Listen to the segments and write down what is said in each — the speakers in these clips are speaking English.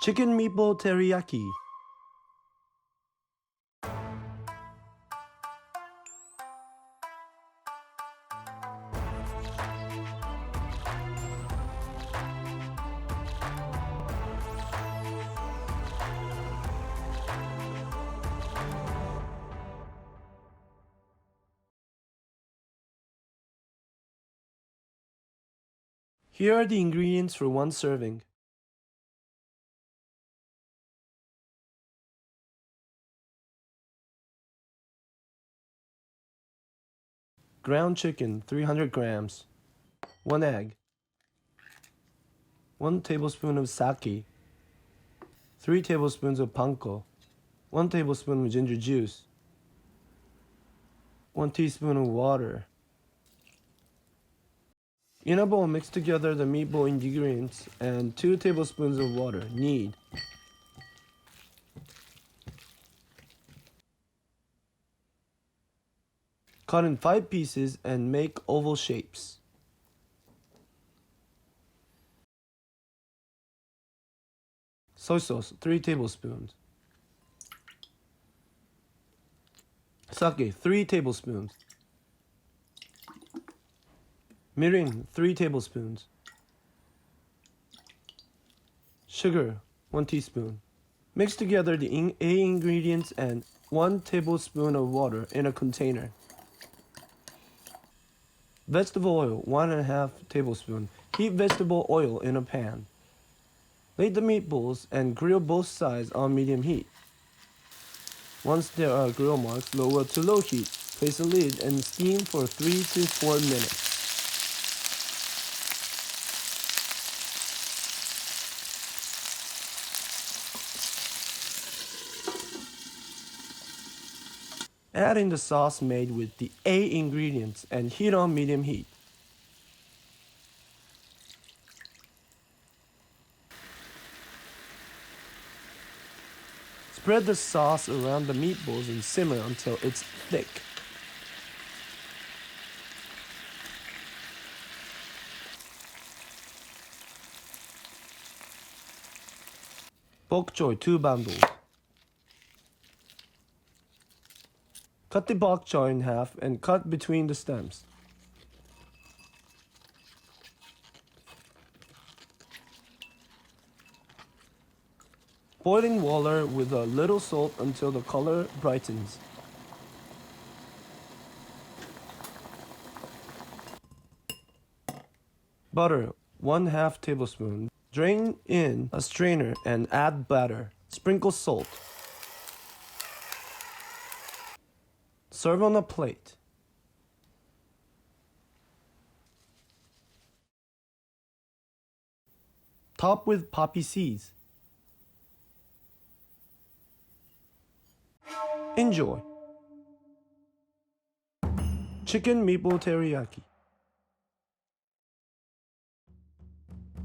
Chicken Meatball Teriyaki. Here are the ingredients for one serving. Ground chicken, 300 grams. 1 egg. 1 tablespoon of sake. 3 tablespoons of panko. 1 tablespoon of ginger juice. 1 teaspoon of water. In a bowl, mix together the meatball ingredients and 2 tablespoons of water. Knead. Cut in 5 pieces and make oval shapes. Soy sauce, 3 tablespoons. Sake, 3 tablespoons. Mirin, 3 tablespoons. Sugar, 1 teaspoon. Mix together the A ingredients and 1 tablespoon of water in a container. Vegetable oil, 1.5 tablespoon. Heat vegetable oil in a pan. Lay the meatballs and grill both sides on medium heat. Once there are grill marks, lower to low heat. Place a lid and steam for 3 to 4 minutes. Add in the sauce made with the A ingredients and heat on medium heat. Spread the sauce around the meatballs and simmer until it's thick. Bok Choy, 2 bundles. Cut the bok choy in half and cut between the stems. Boiling water with a little salt until the color brightens. Butter, 1/2 tablespoon. Drain in a strainer and add batter. Sprinkle salt. Serve on a plate. Top with poppy seeds. Enjoy. Chicken Meatball Teriyaki.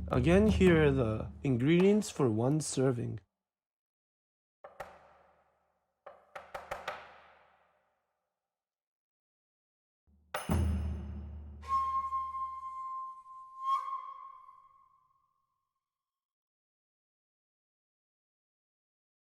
Again, here are the ingredients for one serving.